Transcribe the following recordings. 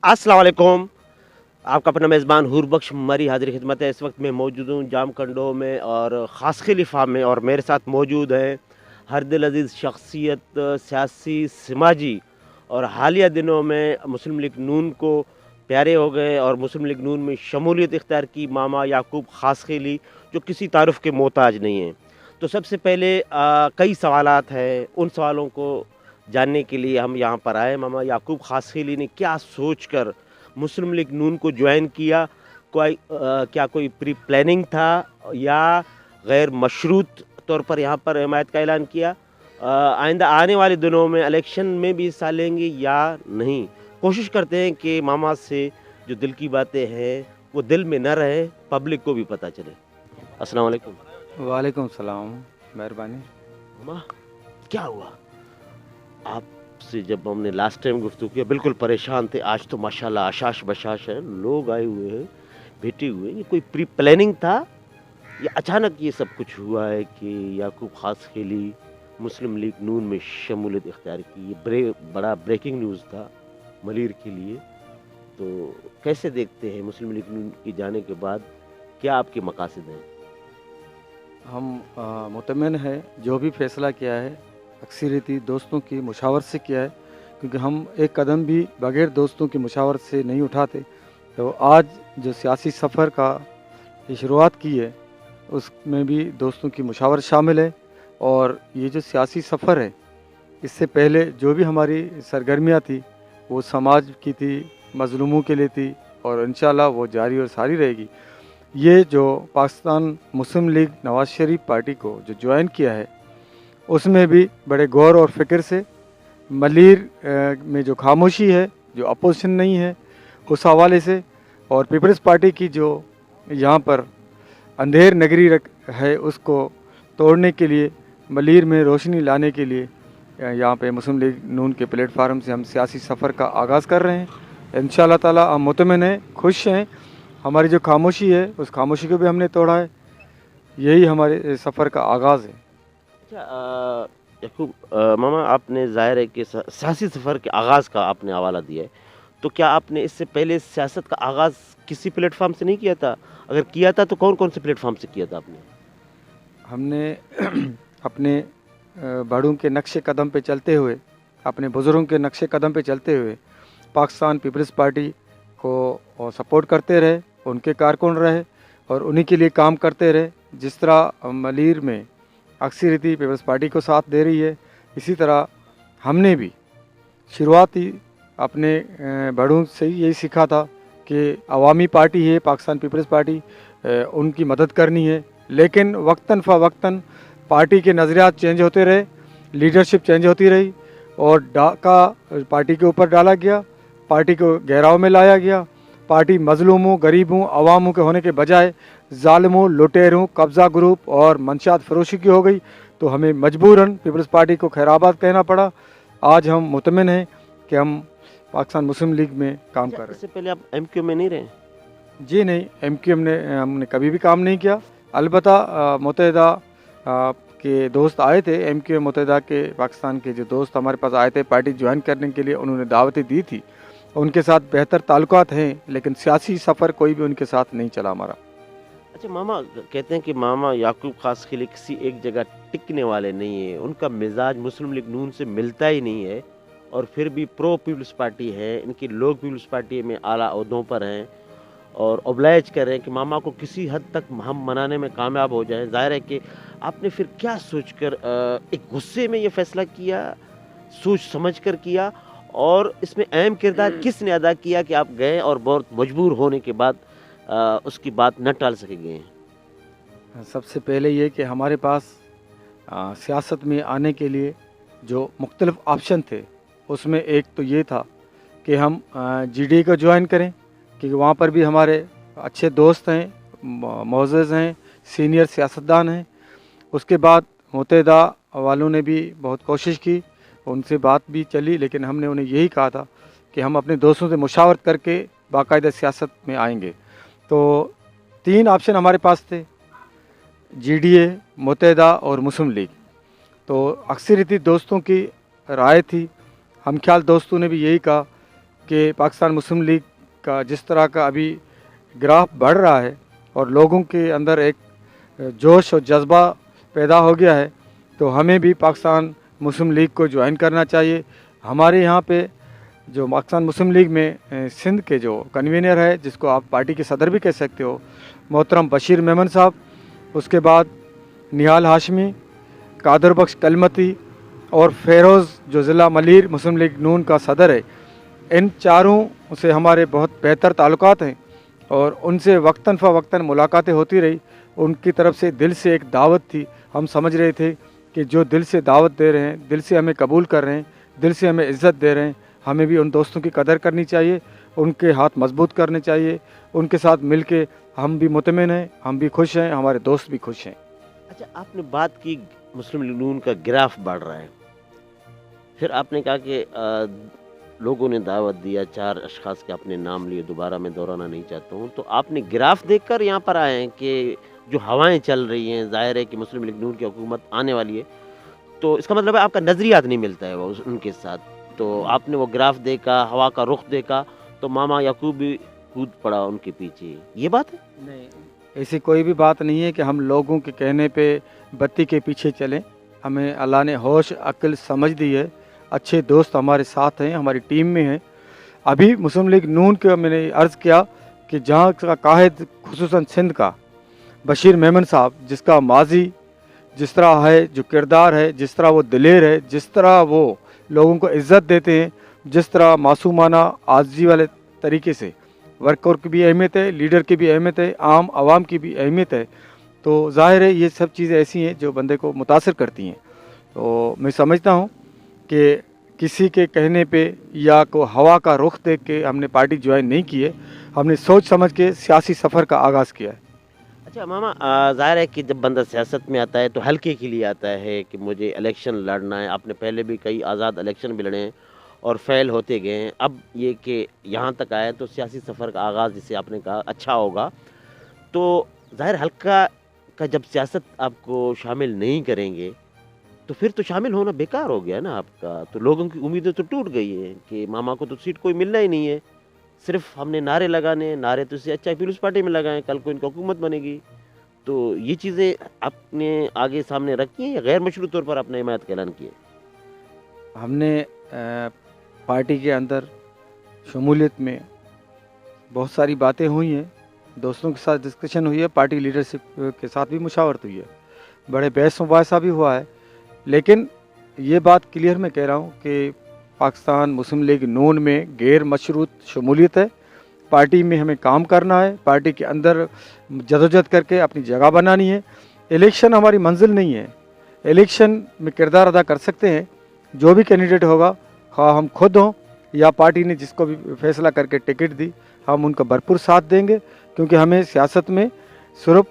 अस्सलाम वालेकुम। आपका अपना मेज़बान हूर बख्श हमारी हाज़िर खिदमत है। इस वक्त मैं मौजूद हूँ जाम कंडो में और ख़ास खलीफा में, और मेरे साथ मौजूद हैं हर दिल अज़ीज़ शख्सियत, सियासी, समाजी, और हालिया दिनों में मुस्लिम लीग नून को प्यारे हो गए और मुस्लिम लीग नून में शमूलियत इख्तियार की मामा याकूब खासखेली, जो किसी तारुफ़ के मोहताज नहीं हैं। तो सबसे पहले कई सवालात हैं, उन सवालों को जानने के लिए हम यहाँ पर आए। मामा याकूब खासखेली ने क्या सोचकर मुस्लिम लीग नून को ज्वाइन किया? क्या कोई प्री प्लानिंग था या गैर मशरूत तौर पर यहाँ पर हिमायत का ऐलान किया? आइंदा आने वाले दिनों में इलेक्शन में भी हिस्सा लेंगे या नहीं? कोशिश करते हैं कि मामा से जो दिल की बातें हैं वो दिल में न रहे, पब्लिक को भी पता चले। अस्सलाम वालेकुम। वालेकुम सलाम, मेहरबानी। मामा, क्या हुआ? आपसे जब हमने लास्ट टाइम गुफ्तगू किया बिल्कुल परेशान थे, आज तो माशाल्लाह आशाश बशाश है, लोग आए हुए हैं, बैठे हुए हैं। ये कोई प्री प्लानिंग था या अचानक ये सब कुछ हुआ है कि याकूब खासखेली मुस्लिम लीग नून में शमूलियत इख्तियार की? ये बड़ा ब्रेकिंग न्यूज़ था मलीर के लिए। तो कैसे देखते हैं मुस्लिम लीग नून के जाने के बाद, क्या आपके मकासद हैं? हम मुतमिन हैं, जो भी फ़ैसला किया है अक्सरियती दोस्तों की मुशावरत से किया है, क्योंकि हम एक कदम भी बग़ैर दोस्तों की मुशावरत से नहीं उठाते। तो आज जो सियासी सफ़र का ये शुरुआत की है, उसमें भी दोस्तों की मुशावरत शामिल है। और ये जो सियासी सफ़र है, इससे पहले जो भी हमारी सरगर्मियाँ थी, वो समाज की थी, मज़लूमों के लिए थी, और इंशाअल्लाह वो जारी और सारी रहेगी। ये जो पाकिस्तान मुस्लिम लीग नवाज़ शरीफ पार्टी को जो ज्वाइन किया है, उसमें भी बड़े गौर और फ़िक्र से मलीर में जो खामोशी है, जो अपोजिशन नहीं है, उस हवाले से, और पीपल्स पार्टी की जो यहाँ पर अंधेर नगरी है, उसको तोड़ने के लिए, मलीर में रोशनी लाने के लिए यहाँ पे मुस्लिम लीग नून के प्लेटफार्म से हम सियासी सफ़र का आगाज़ कर रहे हैं। इंशाअल्लाह ताला हम मुतमिन हैं, खुश हैं। हमारी जो खामोशी है, उस खामोशी को भी हमने तोड़ा है। यही हमारे सफ़र का आगाज़ है। अच्छा, याकूब, मामा, आपने ज़ाहिर है कि सियासी सफ़र के आगाज़ का आपने हवाला दिया है, तो क्या आपने इससे पहले सियासत का आगाज़ किसी प्लेटफ़ॉर्म से नहीं किया था? अगर किया था तो कौन-कौन से प्लेटफ़ॉर्म से किया था आपने? हमने अपने बड़ों के नक्शे कदम पे चलते हुए, अपने बुज़ुर्गों के नक्शे कदम पे चलते हुए पाकिस्तान पीपल्स पार्टी को सपोर्ट करते रहे, उनके कारकुन रहे और उन्हीं के लिए काम करते रहे। जिस तरह मलीर में अक्सरियती पीपल्स पार्टी को साथ दे रही है, इसी तरह हमने भी शुरुआती अपने बड़ों से ही यही सीखा था कि अवामी पार्टी है पाकिस्तान पीपल्स पार्टी, उनकी मदद करनी है। लेकिन वक्तन फ़वक्तन पार्टी के नज़रियात चेंज होते रहे, लीडरशिप चेंज होती रही, और डाका पार्टी के ऊपर डाला गया, पार्टी को घेराव में लाया गया। पार्टी मज़लूमों, गरीबों, अवामों के होने के बजाय ज़ालिमों, लुटेरों, कब्ज़ा ग्रुप और मंशात फरोशी की हो गई। तो हमें मजबूरन पीपल्स पार्टी को खैराबाद कहना पड़ा। आज हम मुतमिन हैं कि हम पाकिस्तान मुस्लिम लीग में काम कर रहे हैं। इससे पहले आप एमक्यू में नहीं रहे? जी नहीं, एमक्यू हमने कभी भी काम नहीं किया। अलबत्ता मुत्तहिदा के दोस्त आए थे, एमक्यू मुत्तहिदा के पाकिस्तान के जो दोस्त हमारे पास आए थे पार्टी ज्वाइन करने के लिए, उन्होंने दावतें दी थी। उनके साथ बेहतर ताल्लुकात हैं, लेकिन सियासी सफ़र कोई भी उनके साथ नहीं चला हमारा। अच्छा मामा, कहते हैं कि मामा याकूब खासखेली किसी एक जगह टिकने वाले नहीं है, उनका मिजाज मुस्लिम लीग नून से मिलता ही नहीं है, और फिर भी प्रो पीपल्स पार्टी है, इनके लोग पीपल्स पार्टी में आला ओहदों पर हैं और ओब्लाइज कर रहे हैं कि मामा को किसी हद तक हम मनाने में कामयाब हो जाएं। ज़ाहिर है कि आपने फिर क्या सोचकर एक गुस्से में ये फैसला किया, सोच समझ कर किया, और इसमें अहम किरदार किसने अदा किया कि आप गए और बहुत मजबूर होने के बाद उसकी बात न टाल सके गए हैं? सबसे पहले ये कि हमारे पास सियासत में आने के लिए जो मुख्तलिफ़ ऑप्शन थे, उसमें एक तो ये था कि हम जीडी को ज्वाइन करें, क्योंकि वहाँ पर भी हमारे अच्छे दोस्त हैं, मोअज़्ज़ज़ हैं, सीनियर सियासतदान हैं। उसके बाद मुत्तहिदा वालों ने भी बहुत कोशिश की, उनसे बात भी चली, लेकिन हमने उन्हें यही कहा था कि हम अपने दोस्तों से मुशावरत करके बाकायदा सियासत में आएंगे। तो 3 ऑप्शन हमारे पास थे, जीडीए, मुत्तहिदा और मुस्लिम लीग। तो अक्सरियती दोस्तों की राय थी, हम ख्याल दोस्तों ने भी यही कहा कि पाकिस्तान मुस्लिम लीग का जिस तरह का अभी ग्राफ बढ़ रहा है और लोगों के अंदर एक जोश और जज्बा पैदा हो गया है, तो हमें भी पाकिस्तान मुस्लिम लीग को ज्वाइन करना चाहिए। हमारे यहाँ पे जो पाकिस्तान मुस्लिम लीग में सिंध के जो कन्वीनर है, जिसको आप पार्टी के सदर भी कह सकते हो, मोहतरम बशीर मेमन साहब, उसके बाद निहाल हाशमी, कादर बख्श कलमती और फेरोज़ जो ज़िला मलीर मुस्लिम लीग नून का सदर है, इन चारों से हमारे बहुत बेहतर ताल्लुकात हैं और उनसे वक्तन फ़वक्तन मुलाकातें होती रही। उनकी तरफ से दिल से एक दावत थी, हम समझ रहे थे कि जो दिल से दावत दे रहे हैं, दिल से हमें कबूल कर रहे हैं, दिल से हमें इज़्ज़त दे रहे हैं, हमें भी उन दोस्तों की कदर करनी चाहिए, उनके हाथ मजबूत करने चाहिए। उनके साथ मिल के हम भी मुतमिन हैं, हम भी खुश हैं, हमारे दोस्त भी खुश हैं। अच्छा, आपने बात की मुस्लिम लीग नून का ग्राफ बढ़ रहा है, फिर आपने कहा कि लोगों ने दावत दिया, 4 अशख़ास के आपने नाम लिए, दोबारा मैं दोहराना नहीं चाहता हूँ। तो आपने ग्राफ देखकर यहाँ पर आए हैं कि जो हवाएं चल रही हैं, ज़ाहिर है कि मुस्लिम लीग नून की हुकूमत आने वाली है, तो इसका मतलब है आपका नज़रियात नहीं मिलता है वो उनके साथ। तो आपने वो ग्राफ देखा, हवा का रुख देखा, तो मामा याकूब भी कूद पड़ा उनके पीछे, ये बात है? नहीं, ऐसी कोई भी बात नहीं है कि हम लोगों के कहने पे बत्ती के पीछे चलें। हमें अल्लाह ने होश अक्ल समझ दी है, अच्छे दोस्त हमारे साथ हैं, हमारी टीम में हैं। अभी मुस्लिम लीग नून के मैंने अर्ज़ किया कि जहाँ का काहिद खुसूसन सिंध का बशीर मेमन साहब, जिसका माजी जिस तरह है, जो किरदार है, जिस तरह वो दिलेर है, जिस तरह वो लोगों को इज़्ज़त देते हैं, जिस तरह मासूमाना आज़ी वाले तरीके से वर्कर की भी अहमियत है, लीडर की भी अहमियत है, आम आवाम की भी अहमियत है, तो ज़ाहिर है ये सब चीज़ें ऐसी हैं जो बंदे को मुतासिर करती हैं। तो मैं समझता हूँ कि किसी के कहने पे या को हवा का रुख देख के हमने पार्टी ज्वाइन नहीं की है, हमने सोच समझ के सियासी सफ़र का आगाज़ किया है। अच्छा मामा, ज़ाहिर है कि जब बंदा सियासत में आता है तो हल्के के लिए आता है कि मुझे इलेक्शन लड़ना है। आपने पहले भी कई आज़ाद इलेक्शन भी लड़े हैं और फेल होते गए हैं। अब ये कि यहाँ तक आए तो सियासी सफ़र का आगाज़, जिसे आपने कहा, अच्छा होगा। तो ज़ाहिर हल्का का जब सियासत आपको शामिल नहीं करेंगे तो फिर तो शामिल होना बेकार हो गया ना आपका। तो लोगों की उम्मीदें तो टूट गई हैं कि मामा को तो सीट कोई मिलना ही नहीं है। सिर्फ हमने नारे लगाने हैं, नारे तो इससे अच्छा पीपल्स पार्टी में लगाएं, कल को इनकी हुकूमत बनेगी। तो ये चीज़ें आपने आगे सामने रखी हैं या गैर मशरू तौर पर आपने हिमायत का ऐलान किया? हमने पार्टी के अंदर शमूलियत में बहुत सारी बातें हुई हैं, दोस्तों के साथ डिस्कशन हुई है, पार्टी लीडरशिप के साथ भी मुशावरत हुई है, बड़े बहस मुबाहिसा भी हुआ है। लेकिन ये बात क्लियर मैं कह रहा हूँ कि पाकिस्तान मुस्लिम लीग नून में गैर मशरूत शमूलियत है। पार्टी में हमें काम करना है, पार्टी के अंदर जदोजहद करके अपनी जगह बनानी है। इलेक्शन हमारी मंजिल नहीं है, इलेक्शन में किरदार अदा कर सकते हैं जो भी कैंडिडेट होगा, हाँ हम खुद हों या पार्टी ने जिसको भी फैसला करके टिकट दी, हम उनका भरपूर साथ देंगे, क्योंकि हमें सियासत में सिर्फ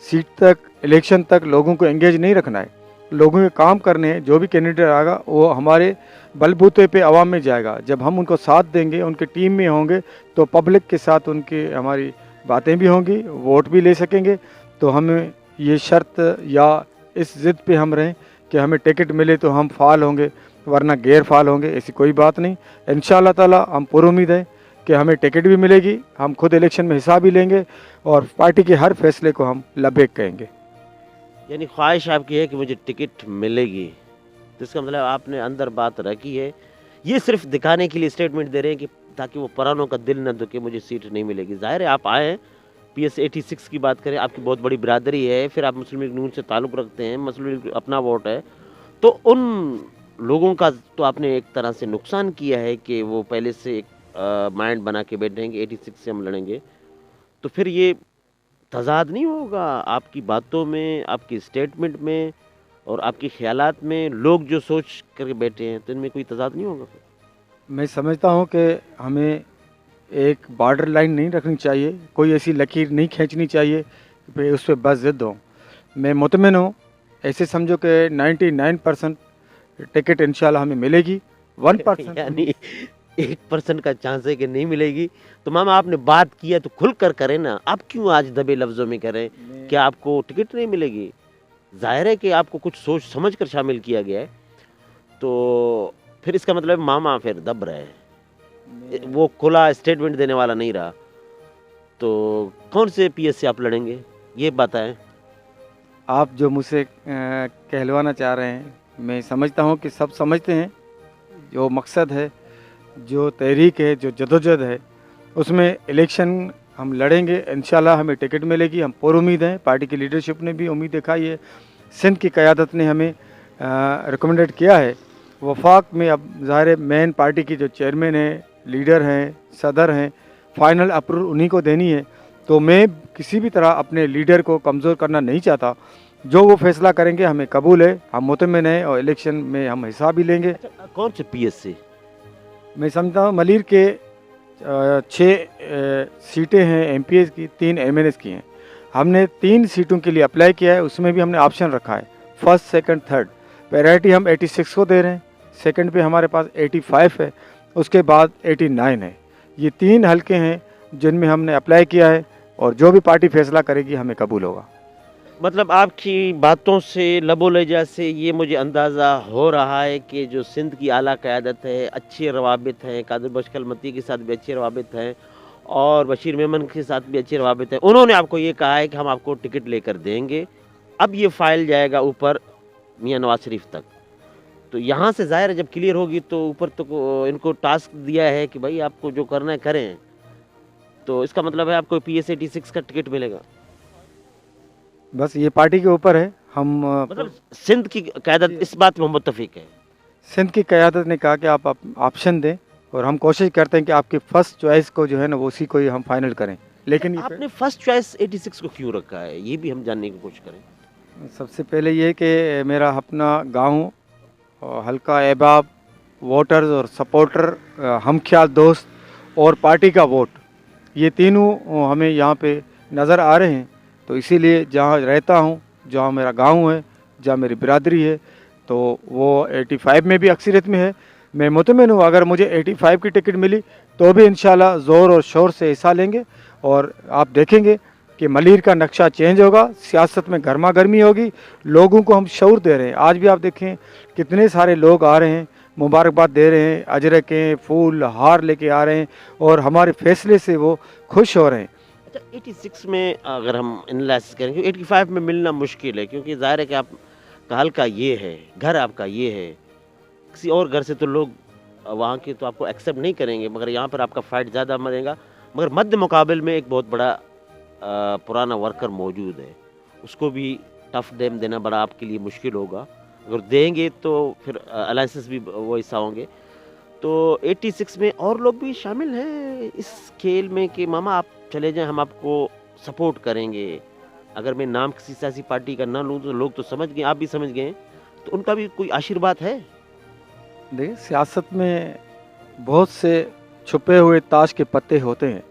सीट तक, इलेक्शन तक लोगों को एंगेज नहीं रखना है, लोगों के काम करने हैं। जो भी कैंडिडेट आएगा वो हमारे बलबूते पे आवाम में जाएगा। जब हम उनको साथ देंगे, उनके टीम में होंगे, तो पब्लिक के साथ उनकी हमारी बातें भी होंगी, वोट भी ले सकेंगे। तो हमें ये शर्त या इस ज़िद पे हम रहें कि हमें टिकट मिले तो हम फ़ाल होंगे, वरना गैर फ़ाल होंगे, ऐसी कोई बात नहीं। इंशाअल्लाह ताला हम पुरुमीद हैं कि हमें टिकट भी मिलेगी, हम खुद इलेक्शन में हिस्सा भी लेंगे और पार्टी के हर फैसले को हम लबैक कहेंगे। यानी ख्वाहिश आपकी है कि मुझे टिकट मिलेगी, तो इसका मतलब आपने अंदर बात रखी है। ये सिर्फ दिखाने के लिए स्टेटमेंट दे रहे हैं कि ताकि वो पुरानों का दिल न दुखे, मुझे सीट नहीं मिलेगी। ज़ाहिर है आप आए हैं, PS 86 की बात करें, आपकी बहुत बड़ी बिरादरी है, फिर आप मुस्लिम लीग नून से ताल्लुक़ रखते हैं, मुस्लिम लीग अपना वोट है, तो उन लोगों का तो आपने एक तरह से नुकसान किया है कि वो पहले से एक माइंड बना के बैठे हैं कि 86 से हम लड़ेंगे। तो फिर ये तज़ाद नहीं होगा आपकी बातों में, आपकी स्टेटमेंट में और आपके ख़यालात में? लोग जो सोच करके बैठे हैं तो इनमें कोई तज़ाद नहीं होगा फिर? मैं समझता हूँ कि हमें एक बॉर्डर लाइन नहीं रखनी चाहिए, कोई ऐसी लकीर नहीं खींचनी चाहिए कि उस पर बस ज़िद हो। मैं मुतमिन हूँ, ऐसे समझो कि 99% टिकट इंशाल्लाह हमें मिलेगी, 1% यानी 1% का चांस है कि नहीं मिलेगी। तो मामा आपने बात किया तो खुल कर करें ना, आप क्यों आज दबे लफ्ज़ों में करें? क्या आपको टिकट नहीं मिलेगी? ज़ाहिर है कि आपको कुछ सोच समझ कर शामिल किया गया है, तो फिर इसका मतलब मामा फिर दब रहे हैं। वो खुला स्टेटमेंट देने वाला नहीं रहा। तो कौन से पीएस से आप लड़ेंगे, ये बताएं। आप जो मुझसे कहलवाना चाह रहे हैं, मैं समझता हूँ कि सब समझते हैं जो मकसद है, जो तहरीक है, जो जदोजहद है, उसमें इलेक्शन हम लड़ेंगे। इंशाल्लाह हमें टिकट मिलेगी, हम पुरुम्मीद हैं। पार्टी की लीडरशिप ने भी उम्मीद दिखाई है, सिंध की क़यादत ने हमें रिकमेंडेड किया है। वफाक में अब ज़ाहिर मेन पार्टी की जो चेयरमैन है, लीडर हैं, सदर हैं, फाइनल अप्रूवल उन्हीं को देनी है। तो मैं किसी भी तरह अपने लीडर को कमज़ोर करना नहीं चाहता। जो वो फैसला करेंगे हमें कबूल है, हम मुतमिन हैं और इलेक्शन में हम हिस्सा भी लेंगे। अच्छा, कौन से पीएस से? मैं समझता हूँ मलीर के 6 सीटें हैं एमपीएस की, 3 एमएनएस की हैं। हमने 3 सीटों के लिए अप्लाई किया है, उसमें भी हमने ऑप्शन रखा है फर्स्ट, सेकंड, थर्ड। प्रायोरिटी हम 86 को दे रहे हैं, सेकंड पे हमारे पास 85 है, उसके बाद 89 है। ये 3 हलके हैं जिनमें हमने अप्लाई किया है और जो भी पार्टी फैसला करेगी हमें कबूल होगा। मतलब आपकी बातों से, लबो लहजा से ये मुझे अंदाज़ा हो रहा है कि जो सिंध की आला क़यादत है, अच्छे रवाबित हैं, कादिर बख्श कलमती के साथ भी अच्छे रवाबित हैं और बशीर मेमन के साथ भी अच्छे रवाबित हैं। उन्होंने आपको ये कहा है कि हम आपको टिकट लेकर देंगे। अब ये फाइल जाएगा ऊपर मियाँ नवाज शरीफ तक। तो यहाँ से ज़ाहिर है जब क्लियर होगी तो ऊपर तो इनको टास्क दिया है कि भाई आपको जो करना है करें। तो इसका मतलब है आपको पीएस 86 का टिकट मिलेगा। बस ये पार्टी के ऊपर है। हम मतलब सिंध की क़यादत इस बात में मुत्तफिक है। सिंध की क़यादत ने कहा कि आप ऑप्शन दें और हम कोशिश करते हैं कि आपकी फ़र्स्ट चॉइस को जो है ना वो उसी को ही हम फाइनल करें। लेकिन ये आपने फर्स्ट चॉइस 86 को क्यों रखा है, ये भी हम जानने की कोशिश करें। सबसे पहले ये कि मेरा अपना गांव और हल्का अहबाब, वोटर्स और सपोर्टर, हम ख्याल दोस्त और पार्टी का वोट, ये तीनों हमें यहाँ पे नज़र आ रहे हैं। तो इसीलिए जहाँ रहता हूँ, जहाँ मेरा गांव है, जहाँ मेरी बिरादरी है, तो वो 85 में भी अक्सरियत में है। मैं मुतमिन हूँ, अगर मुझे 85 की टिकट मिली तो भी इंशाल्लाह ज़ोर और शोर से हिस्सा लेंगे। और आप देखेंगे कि मलीर का नक्शा चेंज होगा, सियासत में गर्मा गर्मी होगी, लोगों को हम शऊर दे रहे हैं। आज भी आप देखें कितने सारे लोग आ रहे हैं, मुबारकबाद दे रहे हैं, अजरकें, फूल, हार लेके आ रहे हैं और हमारे फैसले से वो खुश हो रहे हैं। अच्छा, 86 में अगर हम एनालिसिस करें, क्योंकि 85 में मिलना मुश्किल है, क्योंकि ज़ाहिर है कि आपका हल्का ये है, घर आपका ये है। किसी और घर से तो लोग वहाँ के तो आपको एक्सेप्ट नहीं करेंगे, मगर यहाँ पर आपका फ़ाइट ज़्यादा मरेगा। मगर मध्य मुकाबल में एक बहुत बड़ा पुराना वर्कर मौजूद है, उसको भी टफ डेम देना बड़ा आपके लिए मुश्किल होगा। अगर देंगे तो फिर अलायंसेस भी वो हिस्सा होंगे। तो 86 में और लोग भी शामिल हैं इस खेल में कि मामा आप चले जाएं, हम आपको सपोर्ट करेंगे। अगर मैं नाम किसी सियासी पार्टी का ना लूँ तो लोग तो समझ गए, आप भी समझ गए, तो उनका भी कोई आशीर्वाद है। देखिए, सियासत में बहुत से छुपे हुए ताश के पत्ते होते हैं,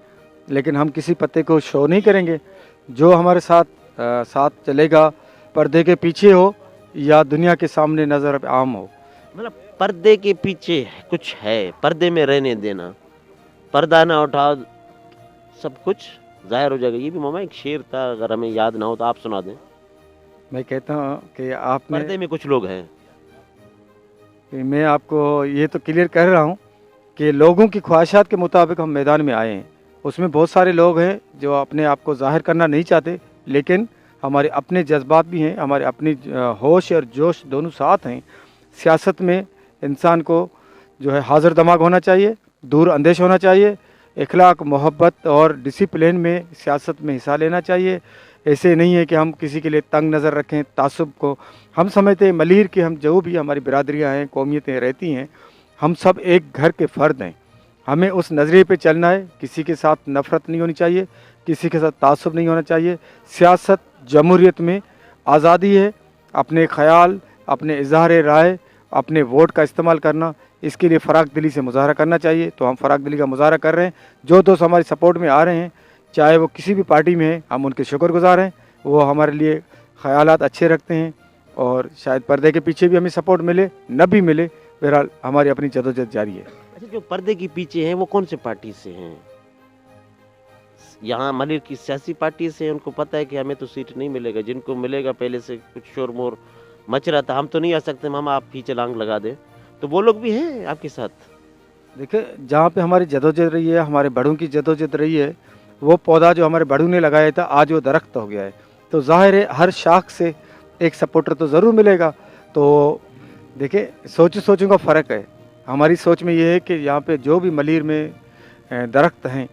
लेकिन हम किसी पत्ते को शो नहीं करेंगे। जो हमारे साथ चलेगा, पर्दे के पीछे हो या दुनिया के सामने नज़र आम हो। मतलब पर्दे के पीछे कुछ है, पर्दे में रहने देना, पर्दा ना उठाओ, सब कुछ जाहिर हो जाएगा। ये भी मामा एक शेर था, अगर हमें याद ना हो तो आप सुना दें। मैं कहता हूँ कि आपने, पर्दे में कुछ लोग हैं। मैं आपको ये तो क्लियर कर रहा हूँ कि लोगों की ख्वाहिशात के मुताबिक हम मैदान में आए हैं। उसमें बहुत सारे लोग हैं जो अपने आप को ज़ाहिर करना नहीं चाहते, लेकिन हमारे अपने जज्बात भी हैं, हमारे अपनी होश और जोश दोनों साथ हैं। सियासत में इंसान को जो है हाज़िर दिमाग होना चाहिए, दूर अंदेश होना चाहिए, इखलाक, मोहब्बत और डिसिप्लिन में सियासत में हिस्सा लेना चाहिए। ऐसे नहीं है कि हम किसी के लिए तंग नज़र रखें, तासुब को। हम समझते हैं मलीर के, हम जो भी हमारी बिरादरियाँ हैं, कौमियतें रहती हैं, हम सब एक घर के फ़र्द हैं। हमें उस नज़रिए पे चलना है, किसी के साथ नफ़रत नहीं होनी चाहिए, किसी के साथ तासुब नहीं होना चाहिए। सियासत जमहूरियत में आज़ादी है, अपने ख़याल, अपने इज़हार राय, अपने वोट का इस्तेमाल करना, इसके लिए फ़राख दिली से मुज़ाहरा करना चाहिए। तो हम फ़राख दिली का मुज़ाहरा कर रहे हैं। जो दोस्त हमारी सपोर्ट में आ रहे हैं, चाहे वो किसी भी पार्टी में है, हम उनके शुक्रगुज़ार हैं। वो हमारे लिए ख़यालात अच्छे रखते हैं और शायद पर्दे के पीछे भी हमें सपोर्ट मिले, न भी मिले, बहरहाल हमारी अपनी जदोजहद जारी है। अच्छा, जो पर्दे के पीछे हैं वो कौन से पार्टी से हैं? यहाँ मलिर की सियासी पार्टी से, उनको पता है कि हमें तो सीट नहीं मिलेगा, जिनको मिलेगा पहले से कुछ शोर मोर मच रहा था, हम तो नहीं आ सकते मामा, आप पीछे लांग लगा दें, तो वो लोग भी हैं आपके साथ। देखिए, जहाँ पे हमारी जदोजहद रही है, हमारे बड़ों की जदोजहद रही है, वो पौधा जो हमारे बड़ों ने लगाया था, आज वो दरख्त हो गया है। तो ज़ाहिर है हर शाख से एक सपोर्टर तो ज़रूर मिलेगा। तो देखिए, सोचों का फ़र्क है। हमारी सोच में ये है कि यहाँ पे जो भी मलीर में दरख्त हैं,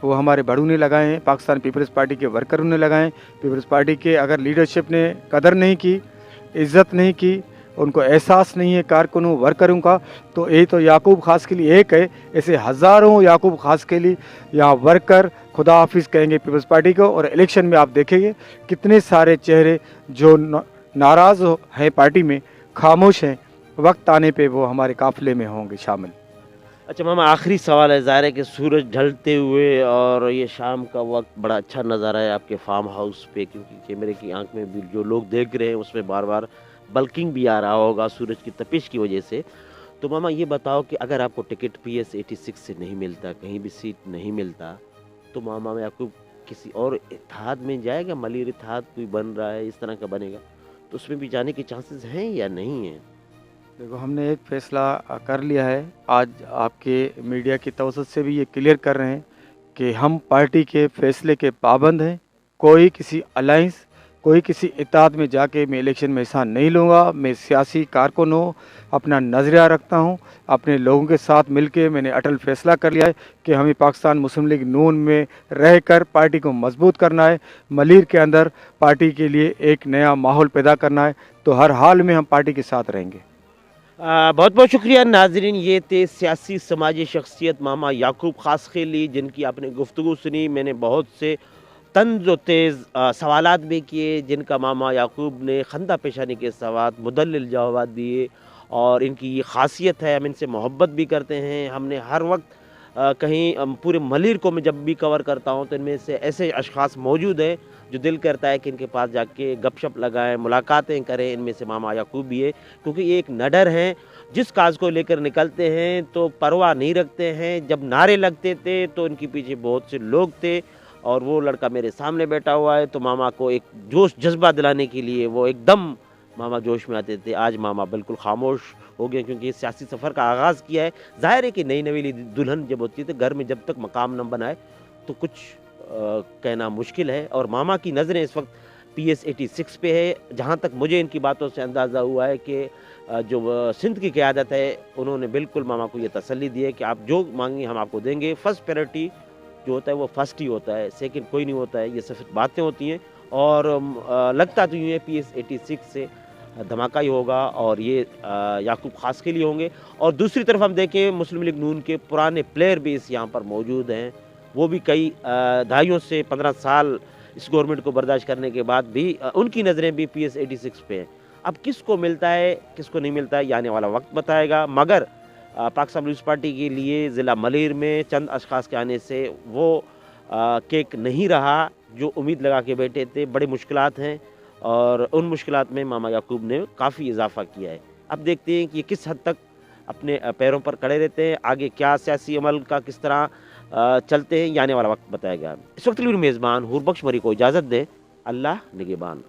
वो हमारे बड़ों ने लगाए हैं, पाकिस्तान पीपल्स पार्टी के वर्करों ने लगाए हैं। पीपल्स पार्टी के अगर लीडरशिप ने कदर नहीं की, इज़्ज़त नहीं की, उनको एहसास नहीं है कारकुनों वर्करों का, तो ये तो याकूब खास के लिए एक है, ऐसे हज़ारों याकूब खास के लिए यहाँ वर्कर खुदा हाफिज़ कहेंगे पीपल्स पार्टी को। और इलेक्शन में आप देखेंगे कितने सारे चेहरे जो नाराज़ हैं पार्टी में, खामोश हैं, वक्त आने पे वो हमारे काफ़िले में होंगे शामिल। अच्छा मामा, आखिरी सवाल है। ज़ाहिर है कि सूरज ढलते हुए और ये शाम का वक्त बड़ा अच्छा नज़ारा है आपके फार्म हाउस पे, क्योंकि कैमरे की आंख में भी जो लोग देख रहे हैं उसमें बार बार बल्किंग भी आ रहा होगा सूरज की तपिश की वजह से। तो मामा ये बताओ कि अगर आपको टिकट PS86 से नहीं मिलता, कहीं भी सीट नहीं मिलता, तो मामा मैं आपको किसी और इत्तेहाद में जाएगा? मलिर इत्तेहाद कोई बन रहा है, इस तरह का बनेगा, तो उसमें भी जाने के चांसेस हैं या नहीं हैं? देखो, हमने एक फ़ैसला कर लिया है। आज आपके मीडिया की तवसत से भी ये क्लियर कर रहे हैं कि हम पार्टी के फ़ैसले के पाबंद हैं। कोई किसी अलायंस, कोई किसी इत्तेहाद में जाके मैं इलेक्शन में हिस्सा नहीं लूँगा। मैं सियासी कारकुन हूँ, अपना नज़रिया रखता हूँ। अपने लोगों के साथ मिलके मैंने अटल फ़ैसला कर लिया है कि हमें पाकिस्तान मुस्लिम लीग नून में रहकर पार्टी को मज़बूत करना है। मलीर के अंदर पार्टी के लिए एक नया माहौल पैदा करना है। तो हर हाल में हम पार्टी के साथ रहेंगे। बहुत बहुत शुक्रिया नाजरीन। ये थे सियासी समाजी शख्सियत मामा याकूब खासखेली, जिनकी आपने गुफ्तगू सुनी। मैंने बहुत से तंज व तेज़ सवालात भी किए, जिनका मामा याकूब ने खंदा पेशानी के साथ मुदल्लिल जवाब दिए। और इनकी ये ख़ासियत है, हम इनसे मोहब्बत भी करते हैं। हमने हर वक्त कहीं पूरे मलिर को मैं जब भी कवर करता हूँ तो इनमें से ऐसे अशख़ास मौजूद हैं जो दिल करता है कि इनके पास जाके गपशप लगाएं, मुलाकातें करें। इनमें से मामा याकूब भी है, क्योंकि ये एक निडर हैं। जिस काज को लेकर निकलते हैं तो परवाह नहीं रखते हैं। जब नारे लगते थे तो इनके पीछे बहुत से लोग थे, और वो लड़का मेरे सामने बैठा हुआ है, तो मामा को एक जोश जज्बा दिलाने के लिए वो एकदम मामा जोश में आते थे। आज मामा बिल्कुल खामोश हो गए, क्योंकि इस सियासी सफ़र का आगाज़ किया है। ज़ाहिर है कि नई नवेली दुल्हन जब होती है तो घर में जब तक मकाम न बनाए तो कुछ कहना मुश्किल है। और मामा की नज़रें इस वक्त PS86 पे है। जहाँ तक मुझे इनकी बातों से अंदाज़ा हुआ है कि जो सिंध की क़यादत है, उन्होंने बिल्कुल मामा को ये तसल्ली दी है कि आप जो मांगी हम आपको देंगे। फर्स्ट प्रायोरिटी जो होता है वो फर्स्ट ही होता है, सेकंड कोई नहीं होता है। ये सिर्फ बातें होती हैं, और लगता तो यूँ है PS86 से धमाका ही होगा, और ये याकूब खास के लिए होंगे। और दूसरी तरफ हम देखें, मुस्लिम लीग नून के पुराने प्लेयर भी इस यहाँ पर मौजूद हैं। वो भी कई दहाइयों से 15 साल इस गवर्नमेंट को बर्दाश्त करने के बाद भी उनकी नज़रें भी PS86 पे हैं। अब किसको मिलता है, किसको नहीं मिलता है, ये आने वाला वक्त बताएगा। मगर पाकिस्तान पीपल्स पार्टी के लिए ज़िला मलीर में चंद अशख़ास के आने से वो केक नहीं रहा जो उम्मीद लगा के बैठे थे। बड़ी मुश्किलात हैं, और उन मुश्किलात में मामा याकूब ने काफ़ी इजाफा किया है। अब देखते हैं कि ये किस हद तक अपने पैरों पर खड़े रहते हैं। आगे क्या सियासी अमल का किस तरह चलते हैं, ये आने वाला वक्त बताएगा। इस वक्त के लिए मेज़बान हूर बख्श मरी को इजाज़त दें। अल्लाह निगहबान।